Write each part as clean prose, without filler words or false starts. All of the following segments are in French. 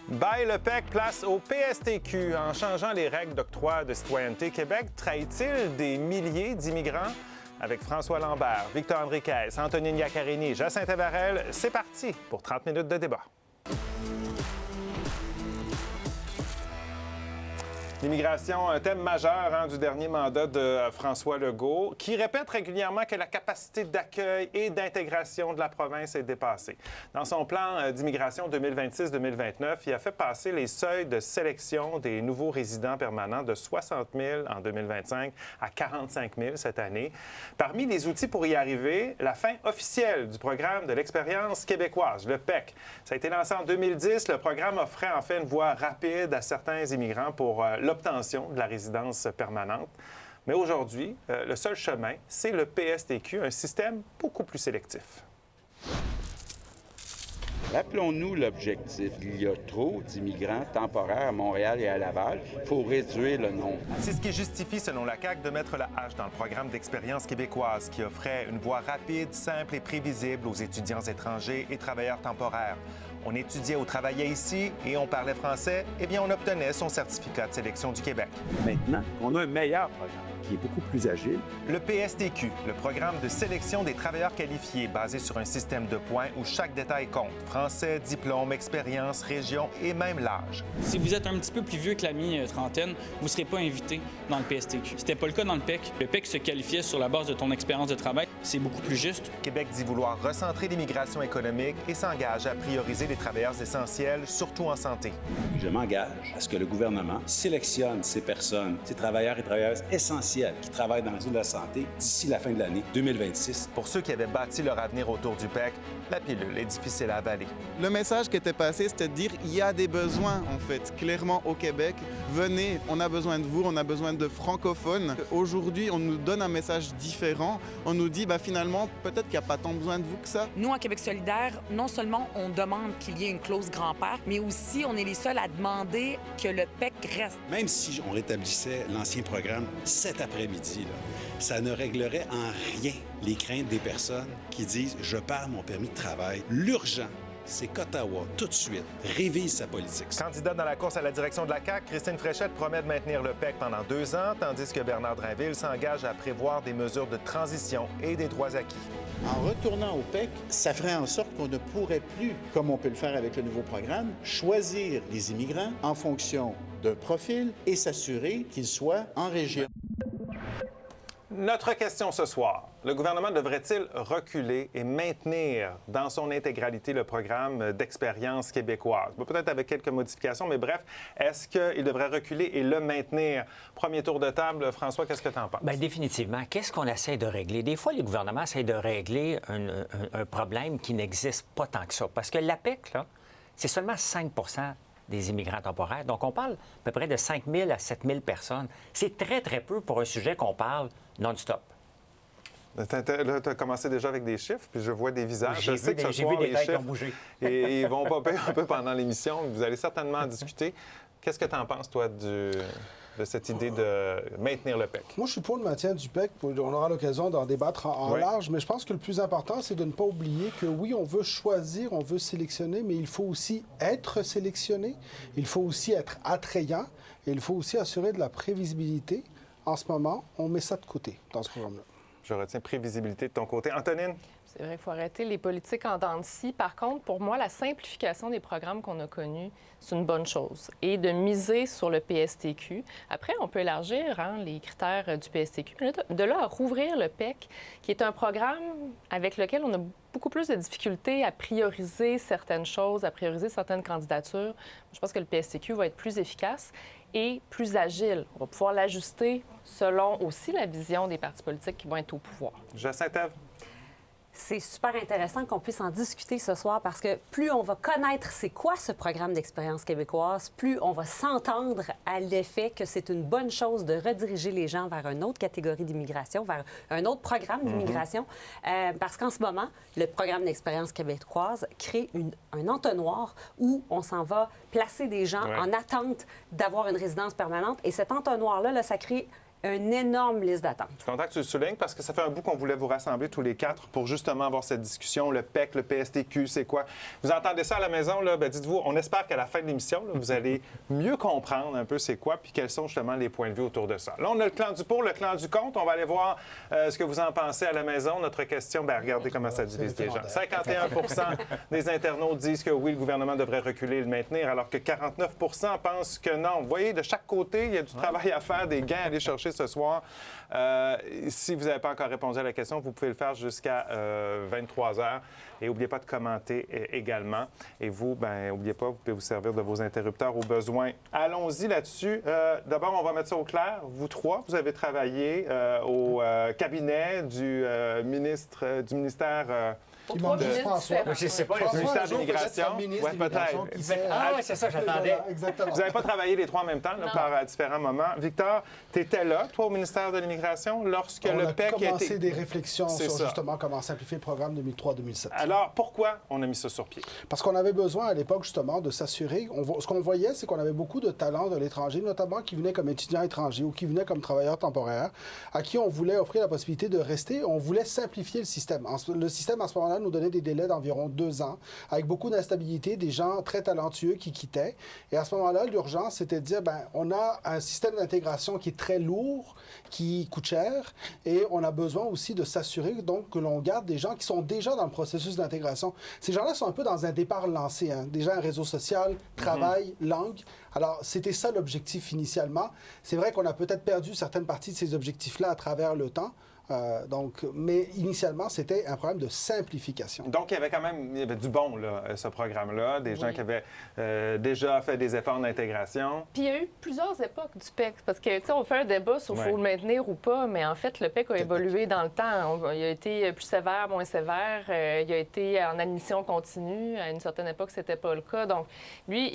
Bye le PEC, place au PSTQ. En changeant les règles d'octroi de citoyenneté, Québec trahit-il des milliers d'immigrants? Avec François Lambert, Victor Henriquez, Antonine Iaccarini, Jacinthe Evarel, c'est parti pour 30 minutes de débat. L'immigration, un thème majeur du dernier mandat de François Legault, qui répète régulièrement que la capacité d'accueil et d'intégration de la province est dépassée. Dans son plan d'immigration 2026-2029, il a fait passer les seuils de sélection des nouveaux résidents permanents de 60 000 en 2025 à 45 000 cette année. Parmi les outils pour y arriver, la fin officielle du programme de l'expérience québécoise, le PEC. Ça a été lancé en 2010. Le programme offrait en fait une voie rapide à certains immigrants pour l'obtention de la résidence permanente. Mais aujourd'hui, le seul chemin, c'est le PSTQ, un système beaucoup plus sélectif. Rappelons-nous l'objectif. Il y a trop d'immigrants temporaires à Montréal et à Laval. Il faut réduire le nombre. C'est ce qui justifie, selon la CAQ, de mettre la hache dans le programme d'expérience québécoise qui offrait une voie rapide, simple et prévisible aux étudiants étrangers et travailleurs temporaires. On étudiait ou travaillait ici et on parlait français, eh bien, on obtenait son certificat de sélection du Québec. Maintenant, on a un meilleur programme qui est beaucoup plus agile. Le PSTQ, le programme de sélection des travailleurs qualifiés basé sur un système de points où chaque détail compte. Français, diplôme, expérience, région et même l'âge. Si vous êtes un petit peu plus vieux que la mi-trentaine, vous ne serez pas invité dans le PSTQ. C'était pas le cas dans le PEC. Le PEC se qualifiait sur la base de ton expérience de travail. C'est beaucoup plus juste. Québec dit vouloir recentrer l'immigration économique et s'engage à prioriser les travailleurs essentiels, surtout en santé. Je m'engage à ce que le gouvernement sélectionne ces personnes, ces travailleurs et travailleuses essentiels qui travaillent dans le réseau de la santé d'ici la fin de l'année 2026. Pour ceux qui avaient bâti leur avenir autour du PEC, la pilule est difficile à avaler. Le message qui était passé, c'était de dire il y a des besoins, en fait, clairement au Québec. Venez, on a besoin de vous, on a besoin de francophones. Aujourd'hui, on nous donne un message différent. On nous dit, finalement, peut-être qu'il n'y a pas tant besoin de vous que ça. Nous, à Québec solidaire, non seulement on demande qu'il y ait une clause grand-père, mais aussi on est les seuls à demander que le PEC reste. Même si on rétablissait l'ancien programme cet après-midi, là, ça ne réglerait en rien les craintes des personnes qui disent « je perds mon permis de travail ». L'urgent, c'est qu'Ottawa, tout de suite, révise sa politique. Candidate dans la course à la direction de la CAQ, Christine Fréchette promet de maintenir le PEC pendant 2 ans, tandis que Bernard Drainville s'engage à prévoir des mesures de transition et des droits acquis. En retournant au PEC, ça ferait en sorte qu'on ne pourrait plus, comme on peut le faire avec le nouveau programme, choisir les immigrants en fonction d'un profil et s'assurer qu'ils soient en région. Notre question ce soir, le gouvernement devrait-il reculer et maintenir dans son intégralité le programme d'expérience québécoise? Peut-être avec quelques modifications, mais bref, est-ce qu'il devrait reculer et le maintenir? Premier tour de table, François, qu'est-ce que tu en penses? Bien, définitivement. Qu'est-ce qu'on essaie de régler? Des fois, le gouvernement essaie de régler un problème qui n'existe pas tant que ça. Parce que l'APEC, là, c'est seulement 5 des immigrants temporaires. Donc, on parle à peu près de 5 000 à 7 000 personnes. C'est très, très peu pour un sujet qu'on parle non-stop. Là, tu as commencé déjà avec des chiffres, puis je vois des visages. J'ai vu des têtes qui ont bougé. Et ils vont popper un peu pendant l'émission. Vous allez certainement en discuter. Qu'est-ce que tu en penses, toi, de cette idée de maintenir le PEC? Moi, je suis pour le maintien du PEC. On aura l'occasion d'en débattre en large, mais je pense que le plus important, c'est de ne pas oublier que oui, on veut choisir, on veut sélectionner, mais il faut aussi être sélectionné, il faut aussi être attrayant et il faut aussi assurer de la prévisibilité. En ce moment, on met ça de côté dans ce programme-là. Je retiens prévisibilité de ton côté. Antonine? C'est vrai, il faut arrêter les politiques en dents de scie. Par contre, pour moi, la simplification des programmes qu'on a connus, c'est une bonne chose. Et de miser sur le PSTQ. Après, on peut élargir les critères du PSTQ. Mais de là à rouvrir le PEC, qui est un programme avec lequel on a beaucoup plus de difficultés à prioriser certaines choses, à prioriser certaines candidatures. Je pense que le PSTQ va être plus efficace et plus agile. On va pouvoir l'ajuster selon aussi la vision des partis politiques qui vont être au pouvoir. Jacinthe Ève? C'est super intéressant qu'on puisse en discuter ce soir parce que plus on va connaître c'est quoi ce programme d'expérience québécoise, plus on va s'entendre à l'effet que c'est une bonne chose de rediriger les gens vers une autre catégorie d'immigration, vers un autre programme d'immigration. Parce qu'en ce moment, le programme d'expérience québécoise crée un entonnoir où on s'en va placer des gens en attente d'avoir une résidence permanente. Et cet entonnoir-là, ça crée une énorme liste d'attente. Je suis content que tu le soulignes parce que ça fait un bout qu'on voulait vous rassembler tous les quatre pour justement avoir cette discussion. Le PEC, le PSTQ, c'est quoi? Vous entendez ça à la maison, là? Bien, dites-vous, on espère qu'à la fin de l'émission, là, vous allez mieux comprendre un peu c'est quoi puis quels sont justement les points de vue autour de ça. Là, on a le clan du pour, le clan du contre. On va aller voir ce que vous en pensez à la maison. Notre question, bien, regardez comment ça divise les gens. 51 des internautes disent que oui, le gouvernement devrait reculer et le maintenir, alors que 49 pensent que non. Vous voyez, de chaque côté, il y a du travail à faire, des gains à aller chercher ce soir. Si vous n'avez pas encore répondu à la question, vous pouvez le faire jusqu'à 23 h. Et n'oubliez pas de commenter également. Et vous, bien, n'oubliez pas, vous pouvez vous servir de vos interrupteurs au besoin. Allons-y là-dessus. D'abord, on va mettre ça au clair. Vous trois, vous avez travaillé au cabinet du ministère... Il manque juste François. Je sais pas, le ministère de l'Immigration. Oui, peut-être. Ah oui, c'est ça, j'attendais. Exactement. Vous n'avez pas travaillé les trois en même temps, là, par différents moments. Victor, tu étais là, toi, au ministère de l'Immigration, lorsque le PEC a commencé des réflexions sur ça. justement comment simplifier le programme 2003-2007. Alors, pourquoi on a mis ça sur pied? Parce qu'on avait besoin à l'époque, justement, de s'assurer... Ce qu'on voyait, c'est qu'on avait beaucoup de talents de l'étranger, notamment qui venaient comme étudiants étrangers ou qui venaient comme travailleurs temporaires, à qui on voulait offrir la possibilité de rester. On voulait simplifier le système. Le système, à ce moment-là, nous donnait des délais d'environ 2 ans, avec beaucoup d'instabilité, des gens très talentueux qui quittaient. Et à ce moment-là, l'urgence, c'était de dire, bien, on a un système d'intégration qui est très lourd, qui coûte cher, et on a besoin aussi de s'assurer, donc, que l'on garde des gens qui sont déjà dans le processus d'intégration. Ces gens-là sont un peu dans un départ lancé, hein. Déjà un réseau social, travail, langue. Alors, c'était ça l'objectif initialement. C'est vrai qu'on a peut-être perdu certaines parties de ces objectifs-là à travers le temps. Mais initialement, c'était un problème de simplification. Donc, il y avait du bon, là, ce programme-là, des gens qui avaient déjà fait des efforts d'intégration. Puis il y a eu plusieurs époques du PEC, parce que, tu sais, on fait un débat sur faut le maintenir ou pas, mais en fait, le PEC a évolué dans le temps. Il a été plus sévère, moins sévère. Il a été en admission continue. À une certaine époque, c'était pas le cas. Donc, lui...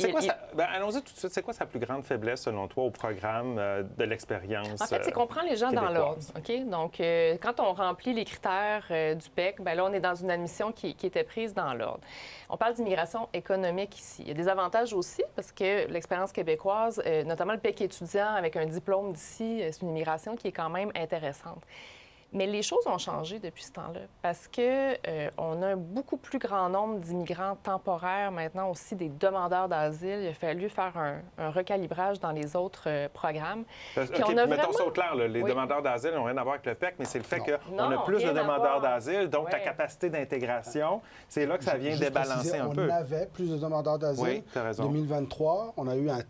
allons-y tout de suite. C'est quoi sa plus grande faiblesse, selon toi, au programme de l'expérience? En fait, c'est qu'on prend les gens dans l'ordre, OK? Donc, quand on remplit les critères du PEC, bien là, on est dans une admission qui était prise dans l'ordre. On parle d'immigration économique ici. Il y a des avantages aussi parce que l'expérience québécoise, notamment le PEC étudiant avec un diplôme d'ici, c'est une immigration qui est quand même intéressante. Mais les choses ont changé depuis ce temps-là parce que on a un beaucoup plus grand nombre d'immigrants temporaires, maintenant aussi des demandeurs d'asile. Il a fallu faire un recalibrage dans les autres programmes. Mettons ça au clair, là. Les demandeurs d'asile n'ont rien à voir avec le PEC, mais c'est le fait qu'on a plus de demandeurs d'asile, donc la capacité d'intégration, c'est là que ça vient débalancer un peu. On avait plus de demandeurs d'asile. Oui, tu as raison. 2023, on a eu un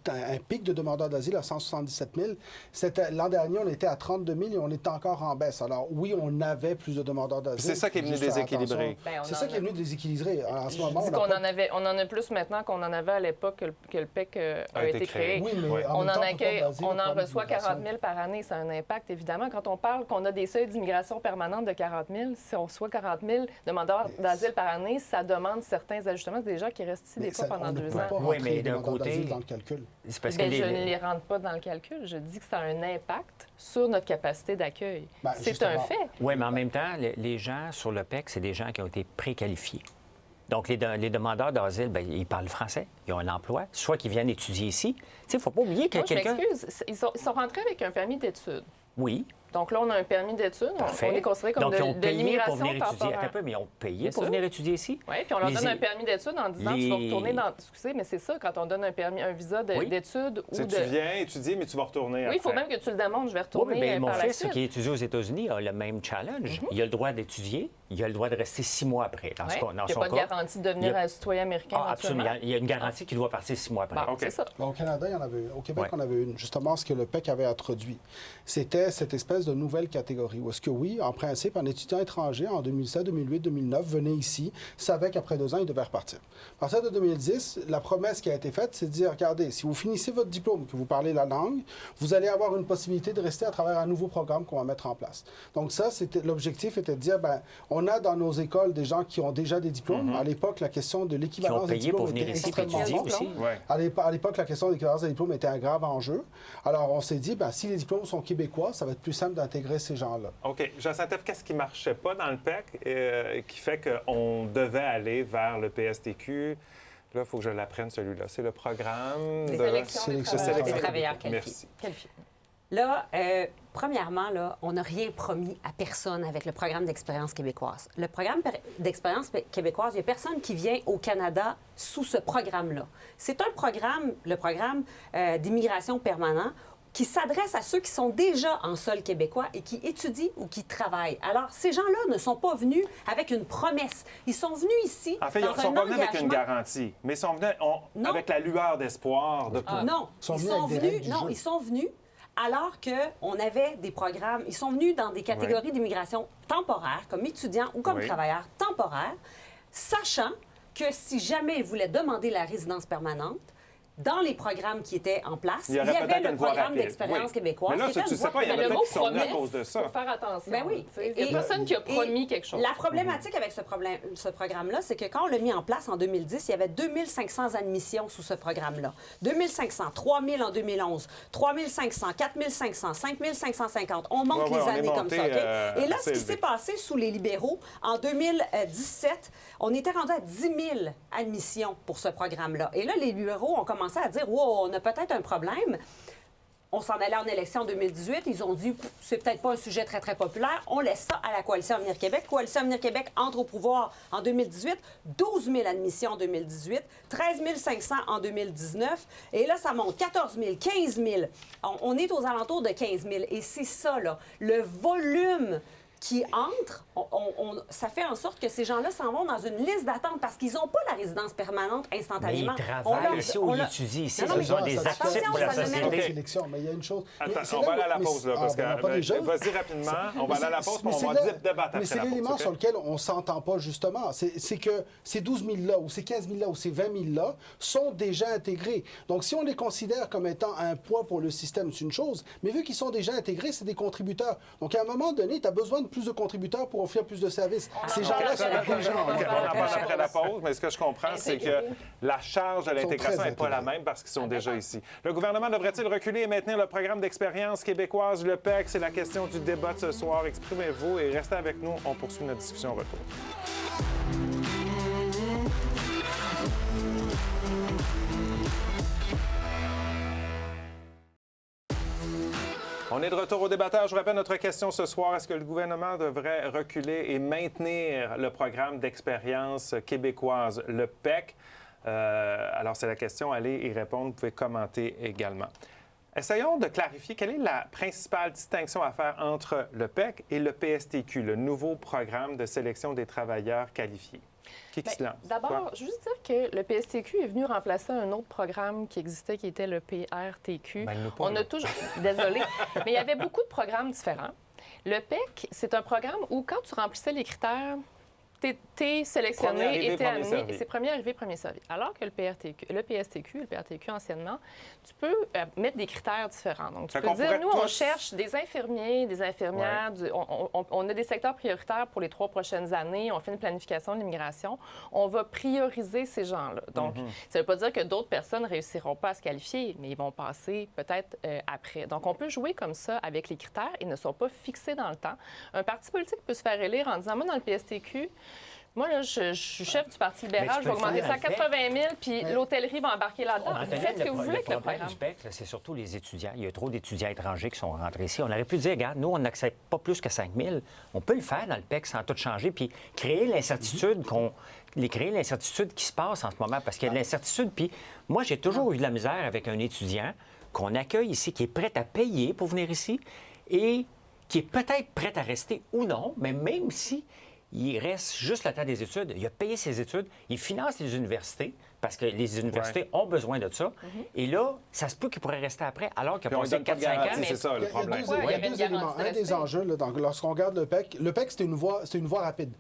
pic de demandeurs d'asile à 177 000. L'an dernier, on était à 32 000 et on est encore en baisse. Alors, oui, on avait plus plus de demandeurs d'asile. C'est ça qui est venu déséquilibrer. C'est ça qui est venu déséquilibrer. En ce moment, on en a plus maintenant qu'on en avait à l'époque que le PEC a été créé. Oui, mais on en reçoit 40 000 par année. Ça a un impact, évidemment. Quand on parle qu'on a des seuils d'immigration permanente de 40 000, si on reçoit 40 000 demandeurs d'asile par année, ça demande certains ajustements. C'est des gens qui restent ici des fois pendant 2 ans. Oui, mais d'un côté... dans le calcul. Parce que je ne les rentre pas dans le calcul. Je dis que ça a un impact sur notre capacité d'accueil. C'est un fait. Oui, mais en même temps, les gens sur le PEC, c'est des gens qui ont été préqualifiés. Donc, les demandeurs d'asile, bien, ils parlent français, ils ont un emploi, soit qu'ils viennent étudier ici. Tu sais, il ne faut pas oublier que quelqu'un... Je m'excuse, ils sont rentrés avec un permis d'études. Oui. Donc là, on a un permis d'études. Parfait. On est considéré comme de l'immigration temporaire. Attends un peu, mais ils ont payé pour venir étudier ici. Oui, puis on leur donne un permis d'études en disant tu vas retourner dans... Excusez, mais c'est ça, quand on donne un visa d'études ou de... Tu viens étudier, mais tu vas retourner après. Oui, il faut même que tu le démontres, je vais retourner mais par la suite. Mon fils, qui étudie aux États-Unis, a le même challenge. Il a le droit d'étudier, il a le droit de rester 6 mois après. Dans son cas. Il n'y a pas de garantie de devenir un citoyen américain. Absolument. Il y a une garantie qu'il doit partir 6 mois après. C'est ça. Au Canada, il y en avait une. Au Québec, on avait une. Justement, ce que le PEC avait introduit, c'était cette espèce de nouvelle catégorie où est-ce que oui, en principe, un étudiant étranger en 2007, 2008, 2009 venait ici, savait qu'après 2 ans, il devait repartir. À partir de 2010, la promesse qui a été faite, c'est de dire, regardez, si vous finissez votre diplôme, que vous parlez la langue, vous allez avoir une possibilité de rester à travers un nouveau programme qu'on va mettre en place. Donc ça, l'objectif était de dire, ben, on a dans nos écoles des gens qui ont déjà des diplômes. À l'époque, la question de l'équivalence des diplômes était extrêmement forte. À l'époque, la question de l'équivalence des diplômes était un grave enjeu. Alors, on s'est dit, ben, si les diplômes sont québécois, ça va être plus simple d'intégrer ces gens-là. OK. Jean-Santef, qu'est-ce qui ne marchait pas dans le PEC qui fait qu'on devait aller vers le PSTQ? Là, il faut que je l'apprenne, celui-là. C'est le programme des de sélection des travailleurs qualifiés. Là, premièrement, là, on n'a rien promis à personne avec le programme d'expérience québécoise. Le programme d'expérience québécoise, il n'y a personne qui vient au Canada sous ce programme-là. C'est un programme, le programme d'immigration permanent, qui s'adresse à ceux qui sont déjà en sol québécois et qui étudient ou qui travaillent. Alors, ces gens-là ne sont pas venus avec une promesse. Ils sont venus ici en fait, ils ne sont pas venus avec une garantie, mais ils sont venus avec la lueur d'espoir. Non, ils sont venus alors qu'on avait des programmes. Ils sont venus dans des catégories d'immigration temporaire, comme étudiants ou comme travailleurs temporaires, sachant que si jamais ils voulaient demander la résidence permanente, dans les programmes qui étaient en place, il y avait le programme d'expérience québécoise. Mais là, tu ne sais pas, il y en a peut-être qui sont venus à cause de ça. Il faut faire attention. Ben oui. Il n'y a personne qui a promis quelque chose. La problématique avec ce programme-là, c'est que quand on l'a mis en place en 2010, il y avait 2500 admissions sous ce programme-là. 2500, 3000 en 2011, 3500, 4500, 5550. On monte les années comme ça. Et là, ce qui s'est passé sous les libéraux, en 2017, on était rendu à 10 000 admissions pour ce programme-là. Et là, les libéraux ont commencé à dire « Wow, on a peut-être un problème ». On s'en allait en élection en 2018. Ils ont dit « C'est peut-être pas un sujet très, très populaire. On laisse ça à la Coalition Avenir Québec ». Coalition Avenir Québec entre au pouvoir en 2018. 12 000 admissions en 2018. 13 500 en 2019. Et là, ça monte 14 000, 15 000. On est aux alentours de 15 000. Et c'est ça, là. Le volume qui entrent, ça fait en sorte que ces gens-là s'en vont dans une liste d'attente parce qu'ils n'ont pas la résidence permanente instantanément. Mais ils travaillent ici ou ils étudient ici. Ils ont des actifs pour la société. Mais il y a une chose... Attends, on va aller à la pause, là, parce que... Vas-y rapidement, on va aller à la pause, puis on va débattre après la pause. Mais c'est l'élément sur lequel on ne s'entend pas, justement. C'est que ces 12 000-là, ou ces 15 000-là, ou ces 20 000-là sont déjà intégrés. Donc, si on les considère comme étant un poids pour le système, c'est une chose, mais vu qu'ils sont déjà intégrés, c'est des contributeurs. Donc, à un moment donné, tu as besoin de plus de contributeurs pour offrir plus de services. Ces gens-là sont déjà... On en parle après la pause, mais ce que je comprends, c'est que la charge de l'intégration n'est pas la même parce qu'ils sont déjà ici. Le gouvernement devrait-il reculer et maintenir le programme d'expérience québécoise, le PEC? C'est la question du débat de ce soir. Exprimez-vous et restez avec nous. On poursuit notre discussion au retour. On est de retour au débatteur. Je vous rappelle notre question ce soir. Est-ce que le gouvernement devrait reculer et maintenir le programme d'expérience québécoise, le PEC? Alors, c'est la question. Allez y répondre. Vous pouvez commenter également. Essayons de clarifier quelle est la principale distinction à faire entre le PEC et le PSTQ, le nouveau programme de sélection des travailleurs qualifiés. Qui se lance? D'abord, je veux juste dire que le PSTQ est venu remplacer un autre programme qui existait, qui était le PRTQ. On a toujours... Désolée, mais il y avait beaucoup de programmes différents. Le PEC, c'est un programme où, quand tu remplissais les critères, t'es sélectionné et t'es amené. C'est premier arrivé, premier servi. Alors que le PSTQ anciennement, tu peux mettre des critères différents. Donc, tu peux dire, nous, on cherche des infirmiers, des infirmières, on a des secteurs prioritaires pour les 3 prochaines années, on fait une planification de l'immigration, on va prioriser ces gens-là. Donc, ça ne veut pas dire que d'autres personnes ne réussiront pas à se qualifier, mais ils vont passer peut-être après. Donc, on peut jouer comme ça avec les critères. Ils ne sont pas fixés dans le temps. Un parti politique peut se faire élire en disant, moi, dans le PSTQ, moi, là, je suis chef du Parti libéral, je vais augmenter ça à 80 000, puis l'hôtellerie va embarquer là-dedans. Vous faites ce que vous voulez avec le programme. Le PEC, c'est surtout les étudiants. Il y a trop d'étudiants étrangers qui sont rentrés ici. On aurait pu dire, regarde, nous, on n'accepte pas plus que 5 000. On peut le faire dans le PEC sans tout changer, puis créer l'incertitude qui se passe en ce moment, parce qu'il y a de l'incertitude. Puis moi, j'ai toujours eu de la misère avec un étudiant qu'on accueille ici, qui est prêt à payer pour venir ici et qui est peut-être prêt à rester ou non, mais même si il reste juste le temps des études. Il a payé ses études. Il finance les universités parce que les universités ont besoin de ça. Et là, ça se peut qu'il pourrait rester après alors qu'il a passé 4-5 ans. C'est ça le problème. Il y a deux éléments. Un des enjeux, lorsqu'on regarde le PEC, c'était une voie rapide.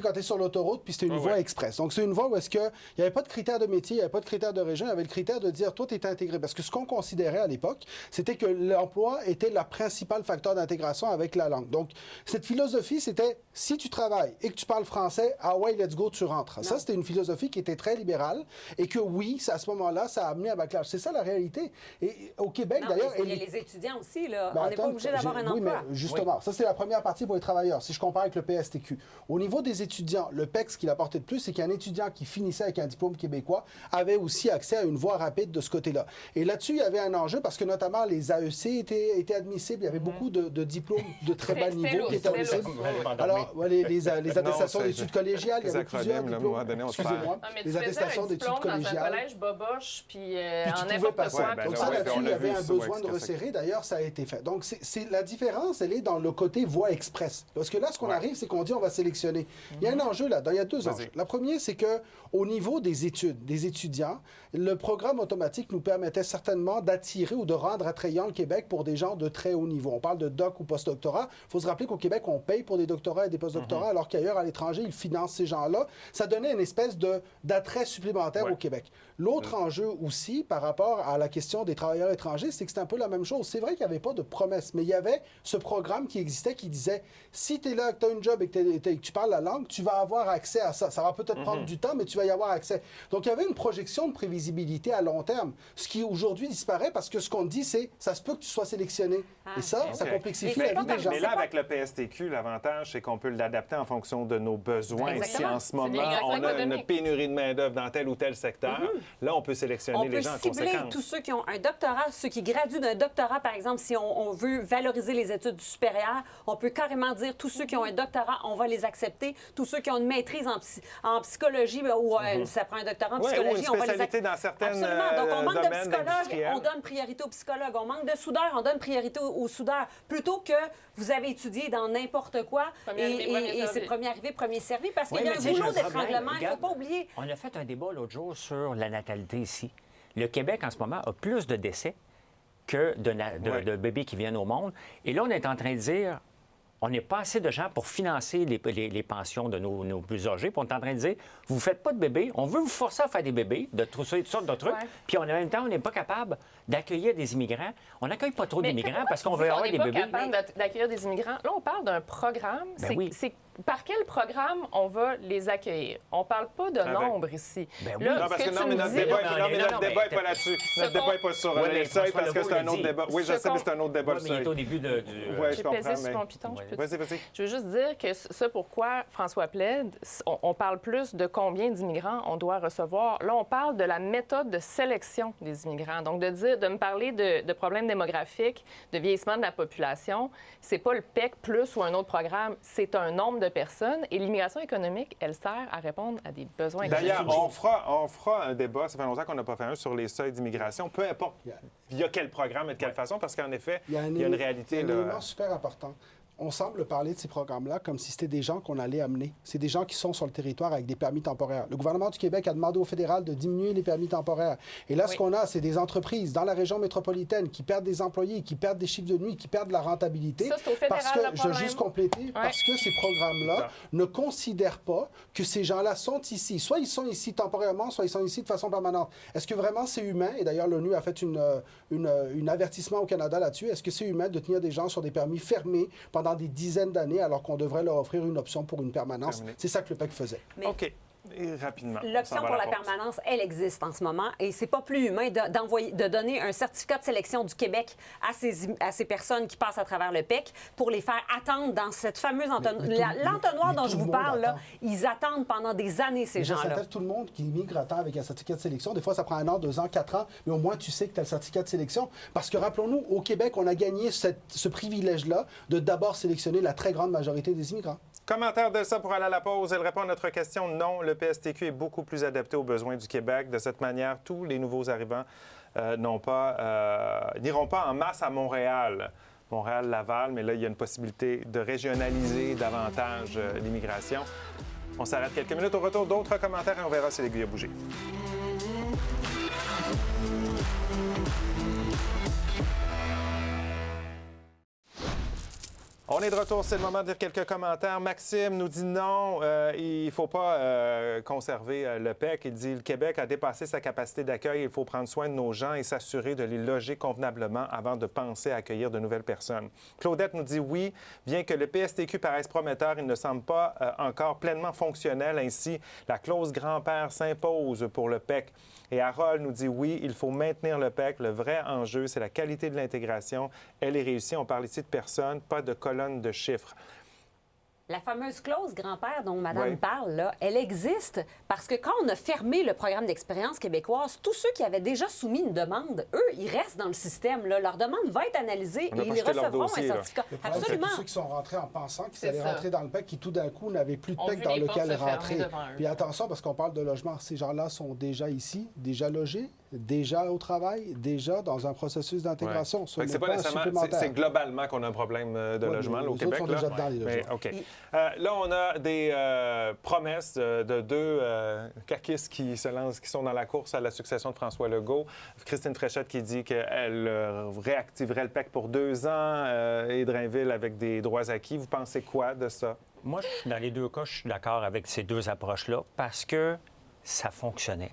Quand tu es sur l'autoroute, puis c'était une voie express. Donc, c'est une voie où est-ce qu'il n'y avait pas de critères de métier, il n'y avait pas de critères de région, il y avait le critère de dire, toi, tu es intégré. Parce que ce qu'on considérait à l'époque, c'était que l'emploi était le principal facteur d'intégration avec la langue. Donc, cette philosophie, c'était, si tu travailles et que tu parles français, ah ouais, let's go, tu rentres. Ça, c'était une philosophie qui était très libérale et que oui, à ce moment-là, ça a amené un backlash. C'est ça la réalité. Et au Québec, d'ailleurs... Il y a les étudiants aussi, là. Ben, on n'est pas obligé d'avoir un emploi. Oui, mais justement, ça, c'est la première partie pour les travailleurs, si je compare avec le PSTQ. Au niveau des étudiants, le PEC, ce qu'il apportait de plus, c'est qu'un étudiant qui finissait avec un diplôme québécois avait aussi accès à une voie rapide de ce côté-là. Et là-dessus, il y avait un enjeu parce que notamment les AEC étaient admissibles. Il y avait beaucoup de diplômes de très bas niveau qui étaient admissibles. Alors, les attestations d'études collégiales, il y avait plusieurs diplômes. Excusez-moi. Les attestations d'études collégiales. Dans un collège boboche, puis en n'importe quoi. Donc ça, là-dessus, il y avait un besoin de resserrer. D'ailleurs, ça a été fait. Donc, la différence, elle est dans le côté voie express. Parce que là, ce qu'on arrive, c'est qu'on dit on va sélectionner. Il y a un enjeu là-dedans. Il y a deux enjeux. La première, c'est qu'au niveau des études, des étudiants, le programme automatique nous permettait certainement d'attirer ou de rendre attrayant le Québec pour des gens de très haut niveau. On parle de doc ou postdoctorat. Il faut se rappeler qu'au Québec, on paye pour des doctorats et des postdoctorats, alors qu'ailleurs, à l'étranger, ils financent ces gens-là. Ça donnait une espèce d'attrait supplémentaire au Québec. L'autre enjeu aussi, par rapport à la question des travailleurs étrangers, c'est que c'est un peu la même chose. C'est vrai qu'il n'y avait pas de promesse, mais il y avait ce programme qui existait qui disait, si tu es là, que tu as une job et que tu parles la langue, tu vas avoir accès à ça. Ça va peut-être prendre du temps, mais tu vas y avoir accès. Donc, il y avait une projection de prévisibilité à long terme, ce qui aujourd'hui disparaît parce que ce qu'on dit, c'est ça se peut que tu sois sélectionné. Et ça complexifie la vie des gens. Mais là, avec le PSTQ, l'avantage, c'est qu'on peut l'adapter en fonction de nos besoins. Si en ce moment, on a une pénurie de main-d'œuvre dans tel ou tel secteur, là, on peut sélectionner les gens en conséquence. On peut cibler tous ceux qui ont un doctorat, ceux qui graduent d'un doctorat, par exemple, si on veut valoriser les études supérieures, on peut carrément dire tous ceux qui ont un doctorat, on va les accepter. Tous ceux qui ont une maîtrise en psychologie, ou ça prend un doctorat en psychologie, on va les accepter. Dans certaines Absolument. Donc, on manque de psychologues, on donne priorité aux psychologues. On manque de soudeurs, on donne priorité aux soudeurs. Plutôt que vous avez étudié dans n'importe quoi et c'est premier arrivé, premier servi, parce qu'il y a un goulot d'étranglement, il ne faut pas oublier. On a fait un débat l'autre jour sur la natalité ici. Le Québec, en ce moment, a plus de décès que de bébés qui viennent au monde. Et là, on est en train de dire, on n'est pas assez de gens pour financer les pensions de nos plus âgés. Puis on est en train de dire, vous ne faites pas de bébés, on veut vous forcer à faire des bébés, de toutes sortes de trucs. Puis en même temps, on n'est pas capable d'accueillir des immigrants. On n'accueille pas trop d'immigrants parce qu'on veut avoir des bébés. On n'est pas capable d'accueillir des immigrants. Là, on parle d'un programme. C'est par quel programme on va les accueillir? On ne parle pas de nombre ici. Là, non, parce que notre débat n'est pas là-dessus. Notre débat n'est pas sur le seuil parce que c'est un autre débat. Oui, je sais, mais c'est un autre débat. Oui, mais il est au début du... Oui, je comprends. Sur mon piton, Vas-y. Je veux juste dire que ce pourquoi François plaide, on parle plus de combien d'immigrants on doit recevoir. Là, on parle de la méthode de sélection des immigrants. Donc, de me parler de problèmes démographiques, de vieillissement de la population, c'est pas le PEC plus ou un autre programme, c'est un nombre de personnes. Et l'immigration économique, elle sert à répondre à des besoins. D'ailleurs, on fera un débat, ça fait longtemps qu'on n'a pas fait un, sur les seuils d'immigration, peu importe via quel programme et de quelle façon, parce qu'en effet, il y a une réalité. Il y a un élément super important. On semble parler de ces programmes-là comme si c'était des gens qu'on allait amener. C'est des gens qui sont sur le territoire avec des permis temporaires. Le gouvernement du Québec a demandé au fédéral de diminuer les permis temporaires. Et là, ce qu'on a, c'est des entreprises dans la région métropolitaine qui perdent des employés, qui perdent des chiffres de nuit, qui perdent de la rentabilité. Ça, c'est au fédéral, parce que, je veux juste compléter, parce que ces programmes-là ne considèrent pas que ces gens-là sont ici. Soit ils sont ici temporairement, soit ils sont ici de façon permanente. Est-ce que vraiment c'est humain? Et d'ailleurs, l'ONU a fait un avertissement au Canada là-dessus. Est-ce que c'est humain de tenir des gens sur des permis fermés pendant des dizaines d'années alors qu'on devrait leur offrir une option pour une permanence? C'est ça que le PEC faisait. OK. Et rapidement. L'option pour la permanence, elle existe en ce moment et c'est pas plus humain de donner un certificat de sélection du Québec à ces personnes qui passent à travers le PEC pour les faire attendre dans cette fameuse l'entonnoir dont je vous parle. Là, ils attendent pendant des années, ces gens-là. Ça fait tout le monde qui immigre attend avec un certificat de sélection. Des fois, ça prend 1 an, 2 ans, 4 ans, mais au moins, tu sais que tu as le certificat de sélection. Parce que, rappelons-nous, au Québec, on a gagné ce privilège-là de d'abord sélectionner la très grande majorité des immigrants. Commentaire de ça pour aller à la pause. Elle répond à notre question. Non, le PSTQ est beaucoup plus adapté aux besoins du Québec. De cette manière, tous les nouveaux arrivants n'iront pas en masse à Montréal. Montréal-Laval, mais là, il y a une possibilité de régionaliser davantage l'immigration. On s'arrête quelques minutes. Au retour, d'autres commentaires et on verra si l'aiguille a bougé. On On est de retour, c'est le moment de lire quelques commentaires. Maxime nous dit non, il ne faut pas conserver le PEC. Il dit le Québec a dépassé sa capacité d'accueil. Il faut prendre soin de nos gens et s'assurer de les loger convenablement avant de penser à accueillir de nouvelles personnes. Claudette nous dit oui, bien que le PSTQ paraisse prometteur, il ne semble pas encore pleinement fonctionnel. Ainsi, la clause grand-père s'impose pour le PEC. Et Harold nous dit oui, il faut maintenir le PEC. Le vrai enjeu, c'est la qualité de l'intégration. Elle est réussie. On parle ici de personnes, pas de colonnes de chiffres. La fameuse clause grand-père dont Madame parle, là, elle existe parce que quand on a fermé le programme d'expérience québécoise, tous ceux qui avaient déjà soumis une demande, eux, ils restent dans le système. Là. Leur demande va être analysée et ils recevront un certificat. Absolument. Tous ceux qui sont rentrés en pensant qu'ils allaient rentrer dans le PEC, qui tout d'un coup n'avaient plus de PEC dans lequel rentrer. Puis attention, parce qu'on parle de logement, ces gens-là sont déjà ici, déjà logés, déjà au travail, déjà dans un processus d'intégration. Ce n'est pas supplémentaire. C'est globalement qu'on a un problème de logement là, au Québec. Sont déjà dans les logements. OK. Là, on a des promesses de deux caquistes qui sont dans la course à la succession de François Legault. Christine Fréchette qui dit qu'elle réactiverait le PEC pour 2 ans et Drainville avec des droits acquis. Vous pensez quoi de ça? Moi, dans les deux cas, je suis d'accord avec ces deux approches-là parce que ça fonctionnait.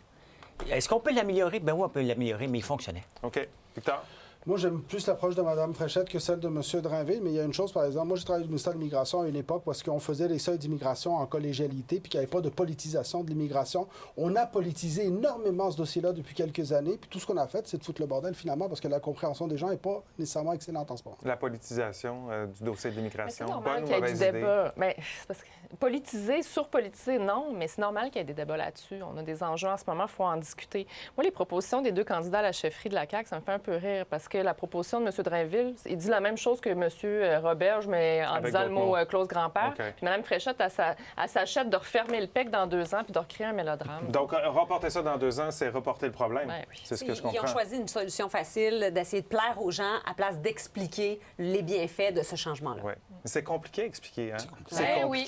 Est-ce qu'on peut l'améliorer? Bien oui, on peut l'améliorer, mais il fonctionnait. OK. Victor? Moi, j'aime plus l'approche de Mme Fréchette que celle de M. Drainville, mais il y a une chose, par exemple, moi, j'ai travaillé au ministère de l'Immigration à une époque parce qu'on faisait les seuils d'immigration en collégialité puis qu'il n'y avait pas de politisation de l'immigration. On a politisé énormément ce dossier-là depuis quelques années, puis tout ce qu'on a fait, c'est de foutre le bordel, finalement, parce que la compréhension des gens n'est pas nécessairement excellente en ce moment. La politisation du dossier de l'immigration, bonne ou mauvaise idée? Mais parce que politiser, surpolitiser, non, mais c'est normal qu'il y ait des débats là-dessus. On a des enjeux en ce moment, il faut en discuter. Moi, les propositions des deux candidats à la chefferie de la CAQ, ça me fait un peu rire parce que la proposition de M. Drainville, il dit la même chose que M. Roberge, mais en disant le mot clause grand-père. Okay. Puis Mme Fréchette, elle s'achète de refermer le PEC dans 2 ans puis de recréer un mélodrame. Donc, reporter ça dans 2 ans, c'est reporter le problème. Ouais, oui. C'est ce que je comprends. Ils ont choisi une solution facile d'essayer de plaire aux gens à place d'expliquer les bienfaits de ce changement-là. Oui. C'est compliqué à expliquer, hein? C'est compliqué. Oui.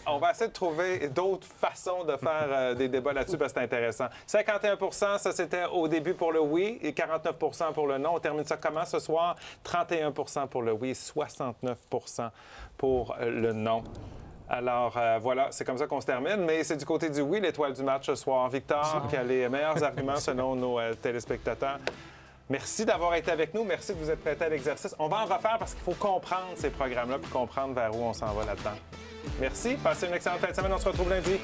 On va essayer de trouver d'autres façons de faire des débats là-dessus parce que c'est intéressant. 51 % ça, c'était au début pour le oui et 49 % pour le non. On termine ça comment ce soir? 31 % pour le oui, 69 % pour le non. Alors, voilà, c'est comme ça qu'on se termine. Mais c'est du côté du oui, l'étoile du match ce soir. Victor, qui a les meilleurs arguments selon nos téléspectateurs. Merci d'avoir été avec nous. Merci de vous être prêté à l'exercice. On va en refaire parce qu'il faut comprendre ces programmes-là puis comprendre vers où on s'en va là-dedans. Merci. Passez une excellente fin de semaine. On se retrouve lundi.